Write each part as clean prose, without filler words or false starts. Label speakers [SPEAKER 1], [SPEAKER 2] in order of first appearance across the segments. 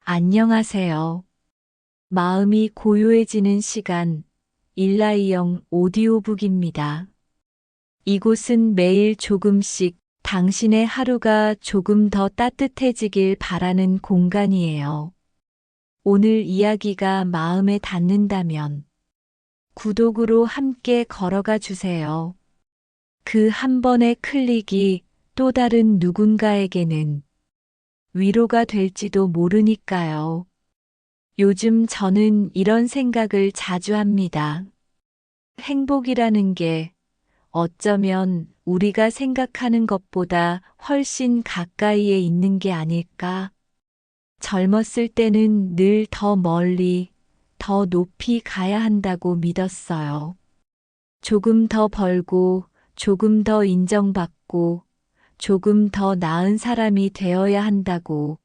[SPEAKER 1] 안녕하세요. 마음이 고요해지는 시간, 일라이영 오디오북입니다. 이곳은 매일 조금씩 당신의 하루가 조금 더 따뜻해지길 바라는 공간이에요. 오늘 이야기가 마음에 닿는다면 구독으로 함께 걸어가 주세요. 그 한 번의 클릭이 또 다른 누군가에게는 위로가 될지도 모르니까요. 요즘 저는 이런 생각을 자주 합니다. 행복이라는 게 어쩌면 우리가 생각하는 것보다 훨씬 가까이에 있는 게 아닐까? 젊었을 때는 늘 더 멀리, 더 높이 가야 한다고 믿었어요. 조금 더 벌고, 조금 더 인정받고, 조금 더 나은 사람이 되어야 한다고.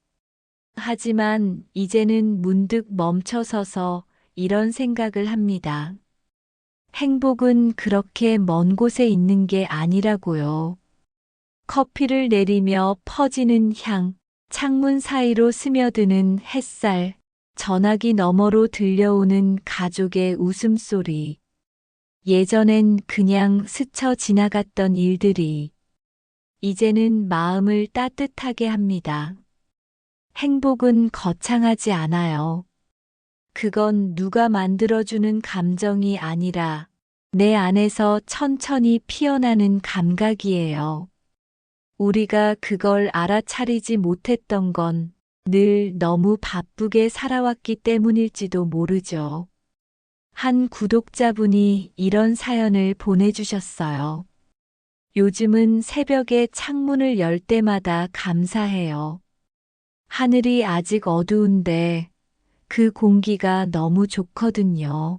[SPEAKER 1] 하지만 이제는 문득 멈춰서서 이런 생각을 합니다. 행복은 그렇게 먼 곳에 있는 게 아니라고요. 커피를 내리며 퍼지는 향, 창문 사이로 스며드는 햇살, 전화기 너머로 들려오는 가족의 웃음소리. 예전엔 그냥 스쳐 지나갔던 일들이 이제는 마음을 따뜻하게 합니다. 행복은 거창하지 않아요. 그건 누가 만들어주는 감정이 아니라 내 안에서 천천히 피어나는 감각이에요. 우리가 그걸 알아차리지 못했던 건 늘 너무 바쁘게 살아왔기 때문일지도 모르죠. 한 구독자분이 이런 사연을 보내주셨어요. 요즘은 새벽에 창문을 열 때마다 감사해요. 하늘이 아직 어두운데 그 공기가 너무 좋거든요.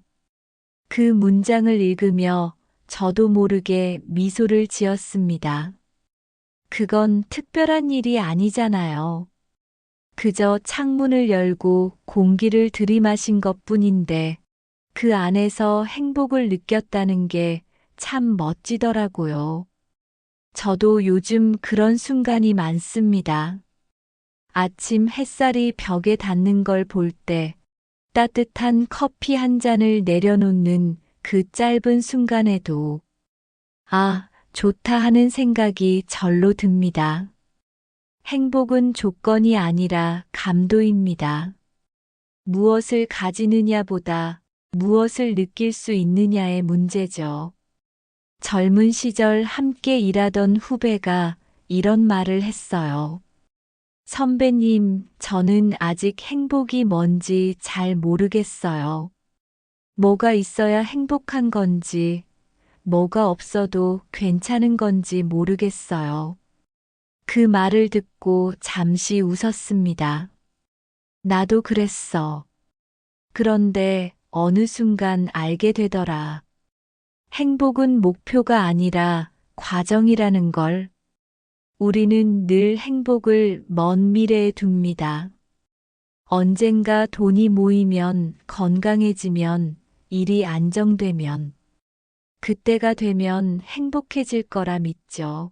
[SPEAKER 1] 그 문장을 읽으며 저도 모르게 미소를 지었습니다. 그건 특별한 일이 아니잖아요. 그저 창문을 열고 공기를 들이마신 것뿐인데 그 안에서 행복을 느꼈다는 게 참 멋지더라고요. 저도 요즘 그런 순간이 많습니다. 아침 햇살이 벽에 닿는 걸 볼 때 따뜻한 커피 한 잔을 내려놓는 그 짧은 순간에도 아, 좋다 하는 생각이 절로 듭니다. 행복은 조건이 아니라 감도입니다. 무엇을 가지느냐보다 무엇을 느낄 수 있느냐의 문제죠. 젊은 시절 함께 일하던 후배가 이런 말을 했어요. 선배님, 저는 아직 행복이 뭔지 잘 모르겠어요. 뭐가 있어야 행복한 건지, 뭐가 없어도 괜찮은 건지 모르겠어요. 그 말을 듣고 잠시 웃었습니다. 나도 그랬어. 그런데 어느 순간 알게 되더라. 행복은 목표가 아니라 과정이라는 걸. 우리는 늘 행복을 먼 미래에 둡니다. 언젠가 돈이 모이면, 건강해지면, 일이 안정되면, 그때가 되면 행복해질 거라 믿죠.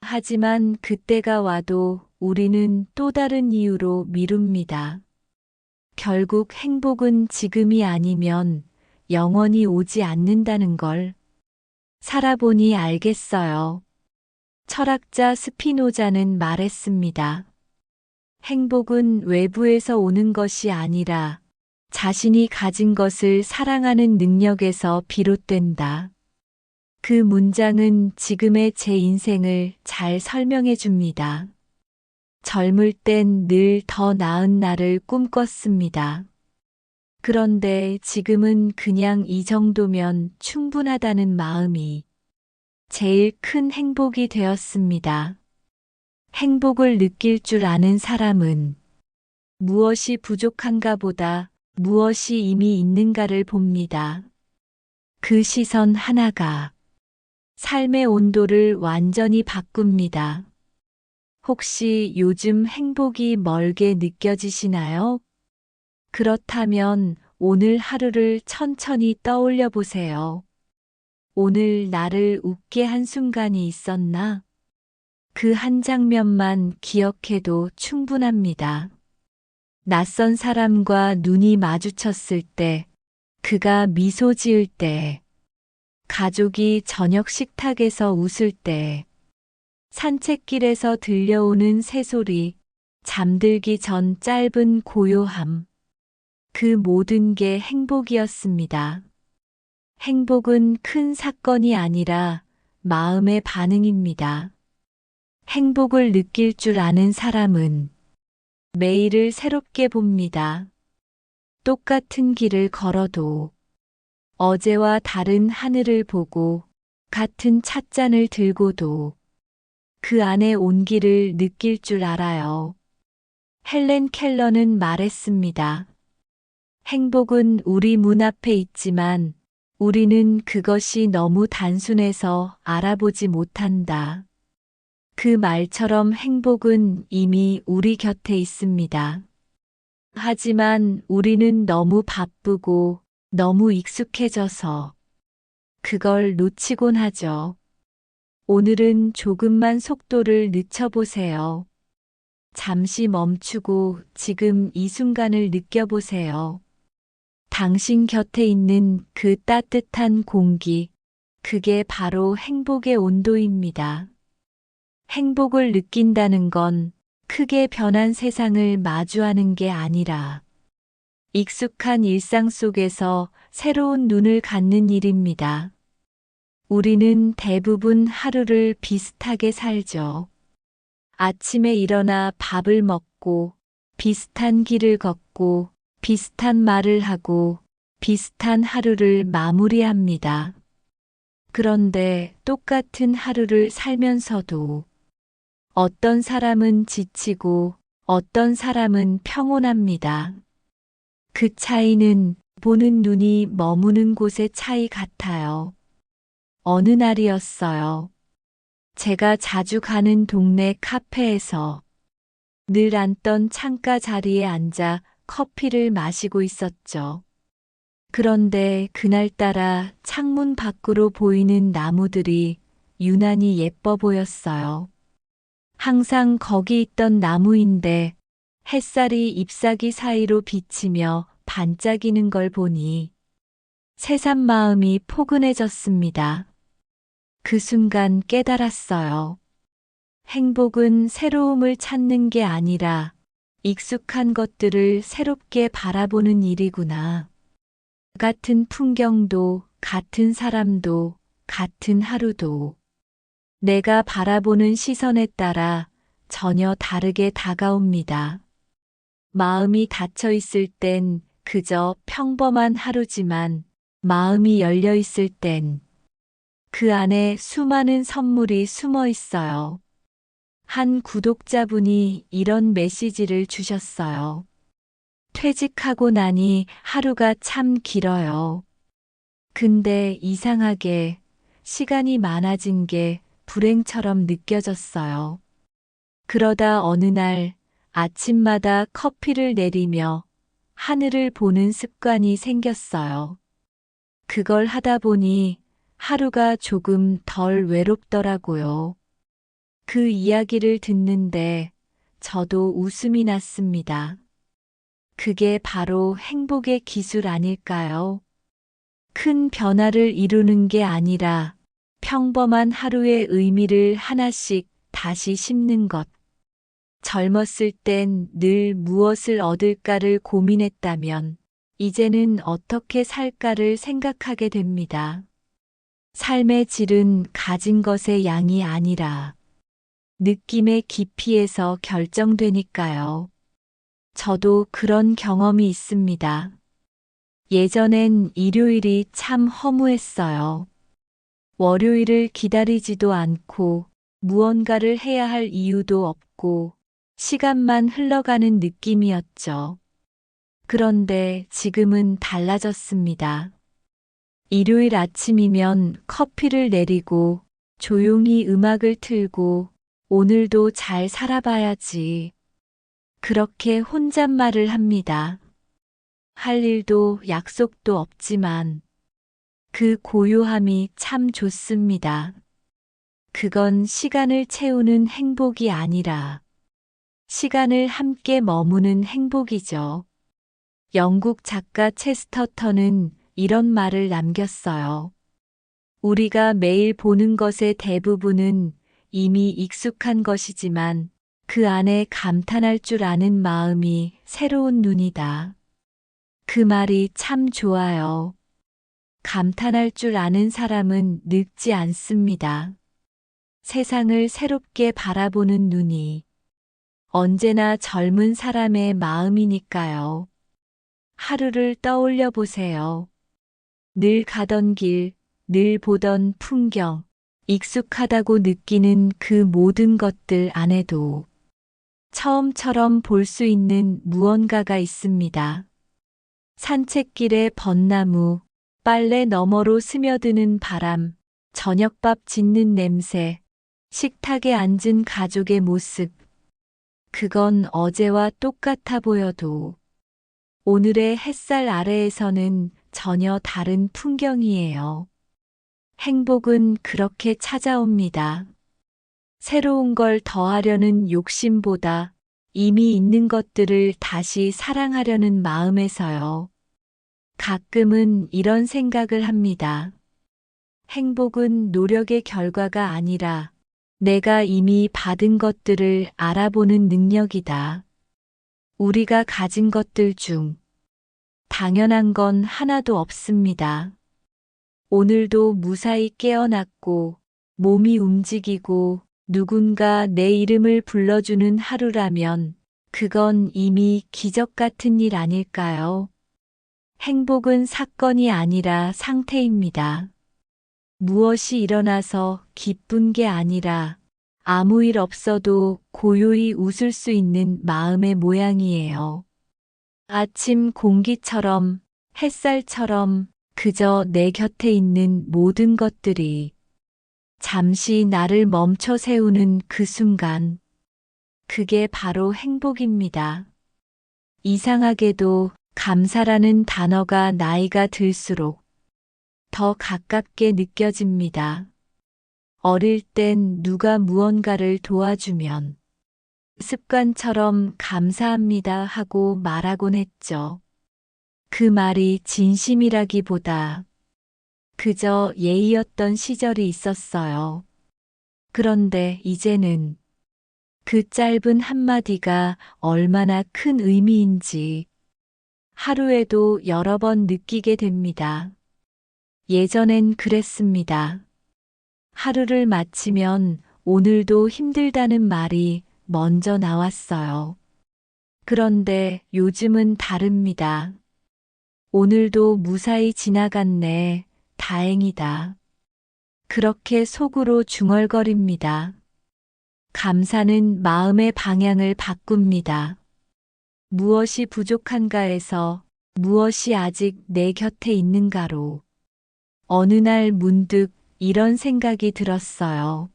[SPEAKER 1] 하지만 그때가 와도 우리는 또 다른 이유로 미룹니다. 결국 행복은 지금이 아니면 영원히 오지 않는다는 걸 살아보니 알겠어요. 철학자 스피노자는 말했습니다. 행복은 외부에서 오는 것이 아니라 자신이 가진 것을 사랑하는 능력에서 비롯된다. 그 문장은 지금의 제 인생을 잘 설명해 줍니다. 젊을 땐 늘 더 나은 날을 꿈꿨습니다. 그런데 지금은 그냥 이 정도면 충분하다는 마음이 제일 큰 행복이 되었습니다. 행복을 느낄 줄 아는 사람은 무엇이 부족한가 보다 무엇이 이미 있는가를 봅니다. 그 시선 하나가 삶의 온도를 완전히 바꿉니다. 혹시 요즘 행복이 멀게 느껴지시나요? 그렇다면 오늘 하루를 천천히 떠올려 보세요. 오늘 나를 웃게 한 순간이 있었나? 그 한 장면만 기억해도 충분합니다. 낯선 사람과 눈이 마주쳤을 때, 그가 미소 지을 때, 가족이 저녁 식탁에서 웃을 때, 산책길에서 들려오는 새소리, 잠들기 전 짧은 고요함. 그 모든 게 행복이었습니다. 행복은 큰 사건이 아니라 마음의 반응입니다. 행복을 느낄 줄 아는 사람은 매일을 새롭게 봅니다. 똑같은 길을 걸어도 어제와 다른 하늘을 보고 같은 찻잔을 들고도 그 안에 온기를 느낄 줄 알아요. 헬렌 켈러는 말했습니다. 행복은 우리 문 앞에 있지만 우리는 그것이 너무 단순해서 알아보지 못한다. 그 말처럼 행복은 이미 우리 곁에 있습니다. 하지만 우리는 너무 바쁘고 너무 익숙해져서 그걸 놓치곤 하죠. 오늘은 조금만 속도를 늦춰보세요. 잠시 멈추고 지금 이 순간을 느껴보세요. 당신 곁에 있는 그 따뜻한 공기, 그게 바로 행복의 온도입니다. 행복을 느낀다는 건 크게 변한 세상을 마주하는 게 아니라 익숙한 일상 속에서 새로운 눈을 갖는 일입니다. 우리는 대부분 하루를 비슷하게 살죠. 아침에 일어나 밥을 먹고, 비슷한 길을 걷고, 비슷한 말을 하고, 비슷한 하루를 마무리합니다. 그런데 똑같은 하루를 살면서도 어떤 사람은 지치고 어떤 사람은 평온합니다. 그 차이는 보는 눈이 머무는 곳의 차이 같아요. 어느 날이었어요. 제가 자주 가는 동네 카페에서 늘 앉던 창가 자리에 앉아 커피를 마시고 있었죠. 그런데 그날따라 창문 밖으로 보이는 나무들이 유난히 예뻐 보였어요. 항상 거기 있던 나무인데 햇살이 잎사귀 사이로 비치며 반짝이는 걸 보니 새삼 마음이 포근해졌습니다. 그 순간 깨달았어요. 행복은 새로움을 찾는 게 아니라 익숙한 것들을 새롭게 바라보는 일이구나. 같은 풍경도, 같은 사람도, 같은 하루도 내가 바라보는 시선에 따라 전혀 다르게 다가옵니다. 마음이 닫혀 있을 땐 그저 평범한 하루지만 마음이 열려 있을 땐 그 안에 수많은 선물이 숨어 있어요. 한 구독자분이 이런 메시지를 주셨어요. 퇴직하고 나니 하루가 참 길어요. 근데 이상하게 시간이 많아진 게 불행처럼 느껴졌어요. 그러다 어느 날 아침마다 커피를 내리며 하늘을 보는 습관이 생겼어요. 그걸 하다 보니 하루가 조금 덜 외롭더라고요. 그 이야기를 듣는데 저도 웃음이 났습니다. 그게 바로 행복의 기술 아닐까요? 큰 변화를 이루는 게 아니라 평범한 하루의 의미를 하나씩 다시 심는 것. 젊었을 땐 늘 무엇을 얻을까를 고민했다면 이제는 어떻게 살까를 생각하게 됩니다. 삶의 질은 가진 것의 양이 아니라 느낌의 깊이에서 결정되니까요. 저도 그런 경험이 있습니다. 예전엔 일요일이 참 허무했어요. 월요일을 기다리지도 않고 무언가를 해야 할 이유도 없고 시간만 흘러가는 느낌이었죠. 그런데 지금은 달라졌습니다. 일요일 아침이면 커피를 내리고 조용히 음악을 틀고 오늘도 잘 살아봐야지. 그렇게 혼잣말을 합니다. 할 일도 약속도 없지만 그 고요함이 참 좋습니다. 그건 시간을 채우는 행복이 아니라 시간을 함께 머무는 행복이죠. 영국 작가 체스터턴은 이런 말을 남겼어요. 우리가 매일 보는 것의 대부분은 이미 익숙한 것이지만 그 안에 감탄할 줄 아는 마음이 새로운 눈이다. 그 말이 참 좋아요. 감탄할 줄 아는 사람은 늙지 않습니다. 세상을 새롭게 바라보는 눈이 언제나 젊은 사람의 마음이니까요. 하루를 떠올려 보세요. 늘 가던 길, 늘 보던 풍경, 익숙하다고 느끼는 그 모든 것들 안에도 처음처럼 볼 수 있는 무언가가 있습니다. 산책길의 벚나무, 빨래 너머로 스며드는 바람, 저녁밥 짓는 냄새, 식탁에 앉은 가족의 모습. 그건 어제와 똑같아 보여도 오늘의 햇살 아래에서는 전혀 다른 풍경이에요. 행복은 그렇게 찾아옵니다. 새로운 걸 더하려는 욕심보다 이미 있는 것들을 다시 사랑하려는 마음에서요. 가끔은 이런 생각을 합니다. 행복은 노력의 결과가 아니라 내가 이미 받은 것들을 알아보는 능력이다. 우리가 가진 것들 중 당연한 건 하나도 없습니다. 오늘도 무사히 깨어났고 몸이 움직이고 누군가 내 이름을 불러주는 하루라면 그건 이미 기적 같은 일 아닐까요? 행복은 사건이 아니라 상태입니다. 무엇이 일어나서 기쁜 게 아니라 아무 일 없어도 고요히 웃을 수 있는 마음의 모양이에요. 아침 공기처럼, 햇살처럼 그저 내 곁에 있는 모든 것들이 잠시 나를 멈춰 세우는 그 순간, 그게 바로 행복입니다. 이상하게도 감사라는 단어가 나이가 들수록 더 가깝게 느껴집니다. 어릴 땐 누가 무언가를 도와주면 습관처럼 감사합니다 하고 말하곤 했죠. 그 말이 진심이라기보다 그저 예의였던 시절이 있었어요. 그런데 이제는 그 짧은 한마디가 얼마나 큰 의미인지 하루에도 여러 번 느끼게 됩니다. 예전엔 그랬습니다. 하루를 마치면 오늘도 힘들다는 말이 먼저 나왔어요. 그런데 요즘은 다릅니다. 오늘도 무사히 지나갔네. 다행이다. 그렇게 속으로 중얼거립니다. 감사는 마음의 방향을 바꿉니다. 무엇이 부족한가에서 무엇이 아직 내 곁에 있는가로. 어느 날 문득 이런 생각이 들었어요.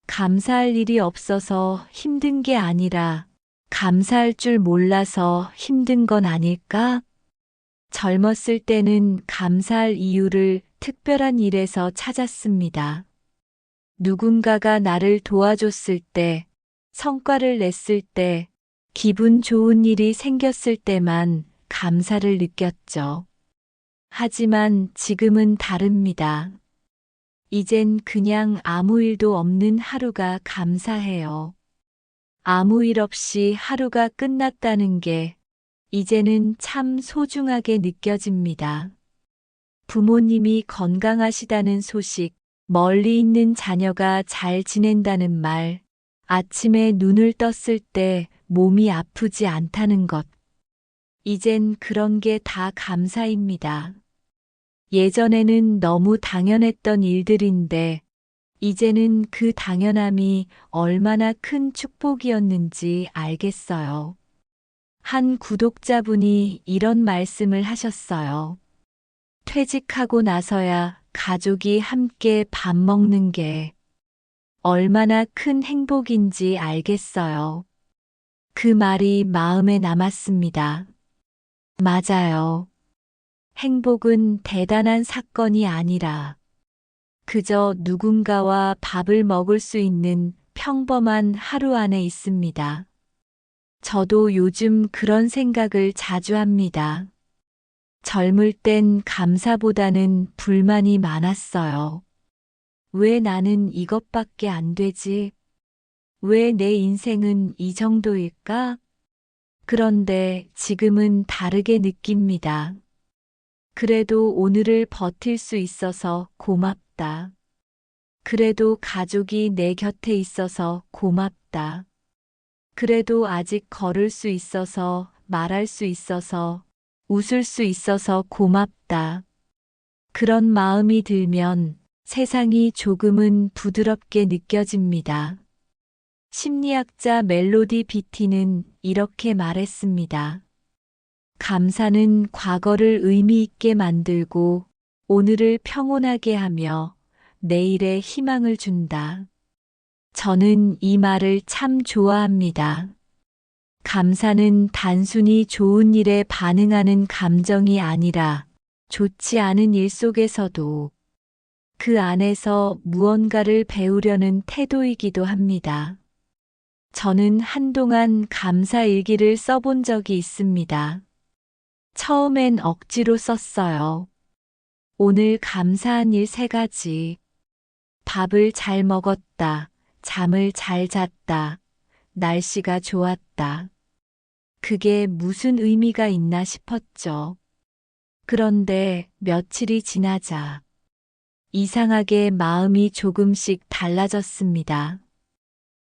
[SPEAKER 1] 감사할 일이 없어서 힘든 게 아니라 감사할 줄 몰라서 힘든 건 아닐까? 젊었을 때는 감사할 이유를 특별한 일에서 찾았습니다. 누군가가 나를 도와줬을 때, 성과를 냈을 때, 기분 좋은 일이 생겼을 때만 감사를 느꼈죠. 하지만 지금은 다릅니다. 이젠 그냥 아무 일도 없는 하루가 감사해요. 아무 일 없이 하루가 끝났다는 게 이제는 참 소중하게 느껴집니다. 부모님이 건강하시다는 소식, 멀리 있는 자녀가 잘 지낸다는 말, 아침에 눈을 떴을 때 몸이 아프지 않다는 것. 이젠 그런 게 다 감사입니다. 예전에는 너무 당연했던 일들인데, 이제는 그 당연함이 얼마나 큰 축복이었는지 알겠어요. 한 구독자분이 이런 말씀을 하셨어요. 퇴직하고 나서야 가족이 함께 밥 먹는 게 얼마나 큰 행복인지 알겠어요. 그 말이 마음에 남았습니다. 맞아요. 행복은 대단한 사건이 아니라 그저 누군가와 밥을 먹을 수 있는 평범한 하루 안에 있습니다. 저도 요즘 그런 생각을 자주 합니다. 젊을 땐 감사보다는 불만이 많았어요. 왜 나는 이것밖에 안 되지? 왜 내 인생은 이 정도일까? 그런데 지금은 다르게 느낍니다. 그래도 오늘을 버틸 수 있어서 고맙다. 그래도 가족이 내 곁에 있어서 고맙다. 그래도 아직 걸을 수 있어서, 말할 수 있어서, 웃을 수 있어서 고맙다. 그런 마음이 들면 세상이 조금은 부드럽게 느껴집니다. 심리학자 멜로디 비티는 이렇게 말했습니다. 감사는 과거를 의미 있게 만들고 오늘을 평온하게 하며 내일에 희망을 준다. 저는 이 말을 참 좋아합니다. 감사는 단순히 좋은 일에 반응하는 감정이 아니라 좋지 않은 일 속에서도 그 안에서 무언가를 배우려는 태도이기도 합니다. 저는 한동안 감사 일기를 써본 적이 있습니다. 처음엔 억지로 썼어요. 오늘 감사한 일 3가지. 밥을 잘 먹었다. 잠을 잘 잤다. 날씨가 좋았다. 그게 무슨 의미가 있나 싶었죠. 그런데 며칠이 지나자 이상하게 마음이 조금씩 달라졌습니다.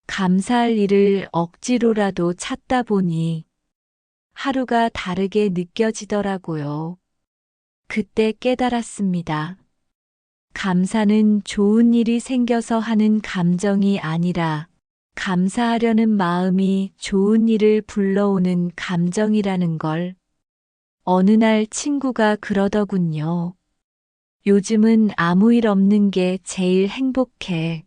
[SPEAKER 1] 감사할 일을 억지로라도 찾다 보니 하루가 다르게 느껴지더라고요. 그때 깨달았습니다. 감사는 좋은 일이 생겨서 하는 감정이 아니라 감사하려는 마음이 좋은 일을 불러오는 감정이라는 걸. 어느 날 친구가 그러더군요. 요즘은 아무 일 없는 게 제일 행복해.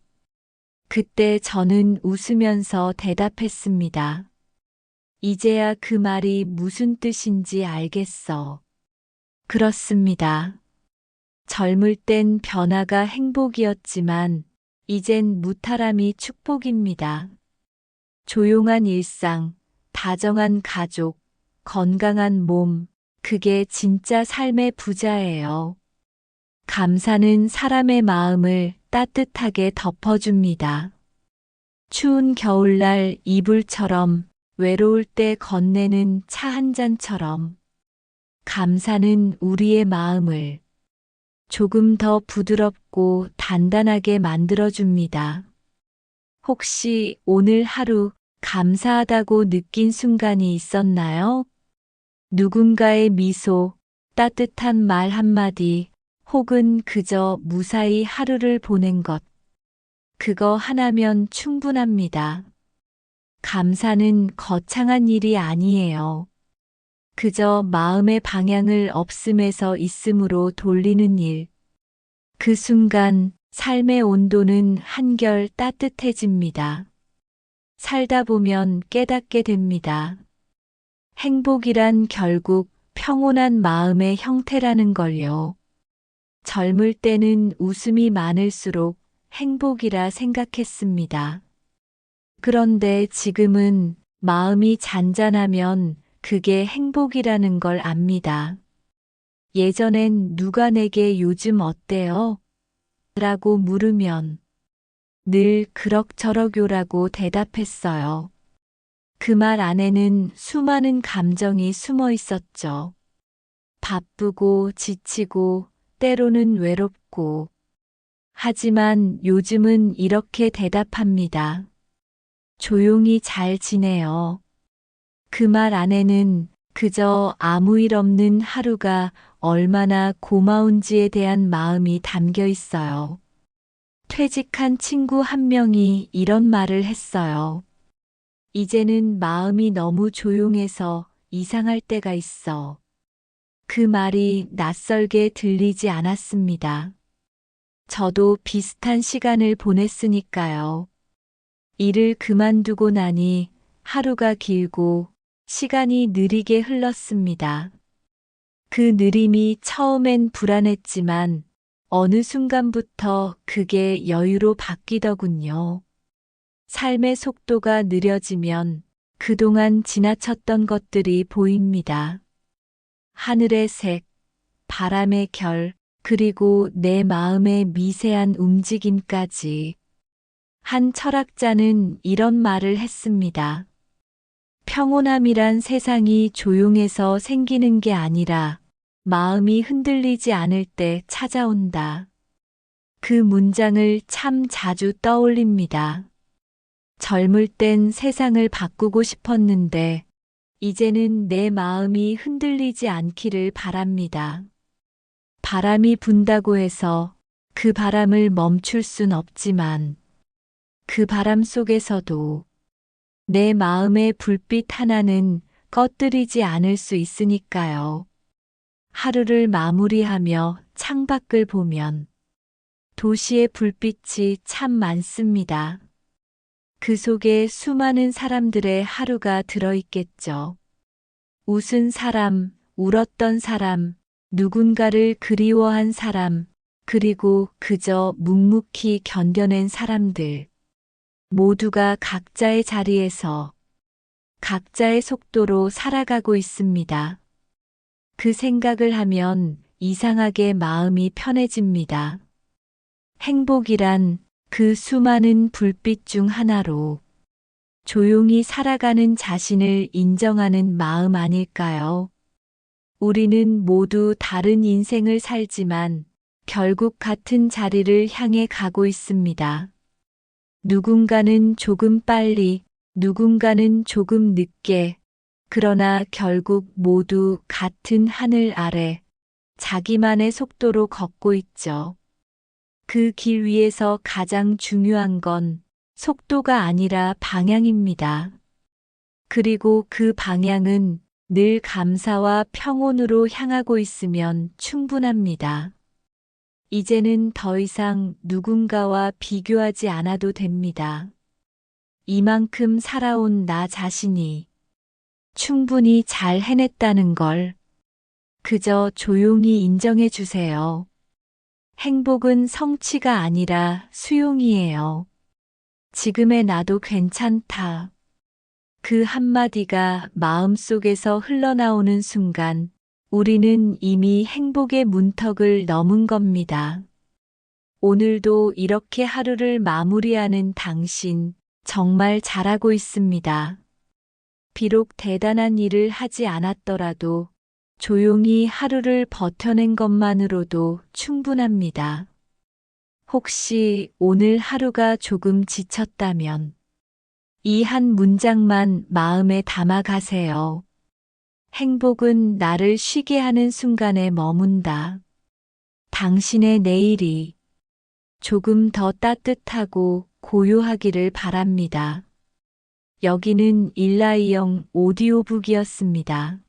[SPEAKER 1] 그때 저는 웃으면서 대답했습니다. 이제야 그 말이 무슨 뜻인지 알겠어. 그렇습니다. 젊을 땐 변화가 행복이었지만 이젠 무탈함이 축복입니다. 조용한 일상, 다정한 가족, 건강한 몸, 그게 진짜 삶의 부자예요. 감사는 사람의 마음을 따뜻하게 덮어줍니다. 추운 겨울날 이불처럼, 외로울 때 건네는 차 한 잔처럼, 감사는 우리의 마음을 조금 더 부드럽고 단단하게 만들어줍니다. 혹시 오늘 하루 감사하다고 느낀 순간이 있었나요? 누군가의 미소, 따뜻한 말 한마디, 혹은 그저 무사히 하루를 보낸 것. 그거 하나면 충분합니다. 감사는 거창한 일이 아니에요. 그저 마음의 방향을 없음에서 있음으로 돌리는 일. 그 순간 삶의 온도는 한결 따뜻해집니다. 살다 보면 깨닫게 됩니다. 행복이란 결국 평온한 마음의 형태라는 걸요. 젊을 때는 웃음이 많을수록 행복이라 생각했습니다. 그런데 지금은 마음이 잔잔하면 그게 행복이라는 걸 압니다. 예전엔 누가 내게 요즘 어때요? 라고 물으면 늘 그럭저럭요라고 대답했어요. 그 말 안에는 수많은 감정이 숨어 있었죠. 바쁘고 지치고 때로는 외롭고. 하지만 요즘은 이렇게 대답합니다. 조용히 잘 지내요. 그 말 안에는 그저 아무 일 없는 하루가 얼마나 고마운지에 대한 마음이 담겨 있어요. 퇴직한 친구 한 명이 이런 말을 했어요. 이제는 마음이 너무 조용해서 이상할 때가 있어. 그 말이 낯설게 들리지 않았습니다. 저도 비슷한 시간을 보냈으니까요. 일을 그만두고 나니 하루가 길고 시간이 느리게 흘렀습니다. 그 느림이 처음엔 불안했지만 어느 순간부터 그게 여유로 바뀌더군요. 삶의 속도가 느려지면 그동안 지나쳤던 것들이 보입니다. 하늘의 색, 바람의 결, 그리고 내 마음의 미세한 움직임까지. 한 철학자는 이런 말을 했습니다. 평온함이란 세상이 조용해서 생기는 게 아니라 마음이 흔들리지 않을 때 찾아온다. 그 문장을 참 자주 떠올립니다. 젊을 땐 세상을 바꾸고 싶었는데 이제는 내 마음이 흔들리지 않기를 바랍니다. 바람이 분다고 해서 그 바람을 멈출 순 없지만 그 바람 속에서도 내 마음의 불빛 하나는 꺼뜨리지 않을 수 있으니까요. 하루를 마무리하며 창밖을 보면 도시의 불빛이 참 많습니다. 그 속에 수많은 사람들의 하루가 들어있겠죠. 웃은 사람, 울었던 사람, 누군가를 그리워한 사람, 그리고 그저 묵묵히 견뎌낸 사람들. 모두가 각자의 자리에서 각자의 속도로 살아가고 있습니다. 그 생각을 하면 이상하게 마음이 편해집니다. 행복이란 그 수많은 불빛 중 하나로 조용히 살아가는 자신을 인정하는 마음 아닐까요? 우리는 모두 다른 인생을 살지만 결국 같은 자리를 향해 가고 있습니다. 누군가는 조금 빨리, 누군가는 조금 늦게, 그러나 결국 모두 같은 하늘 아래 자기만의 속도로 걷고 있죠. 그 길 위에서 가장 중요한 건 속도가 아니라 방향입니다. 그리고 그 방향은 늘 감사와 평온으로 향하고 있으면 충분합니다. 이제는 더 이상 누군가와 비교하지 않아도 됩니다. 이만큼 살아온 나 자신이 충분히 잘 해냈다는 걸 그저 조용히 인정해 주세요. 행복은 성취가 아니라 수용이에요. 지금의 나도 괜찮다. 그 한마디가 마음속에서 흘러나오는 순간 우리는 이미 행복의 문턱을 넘은 겁니다. 오늘도 이렇게 하루를 마무리하는 당신 정말 잘하고 있습니다. 비록 대단한 일을 하지 않았더라도 조용히 하루를 버텨낸 것만으로도 충분합니다. 혹시 오늘 하루가 조금 지쳤다면 이 한 문장만 마음에 담아 가세요. 행복은 나를 쉬게 하는 순간에 머문다. 당신의 내일이 조금 더 따뜻하고 고요하기를 바랍니다. 여기는 일라이영 오디오북이었습니다.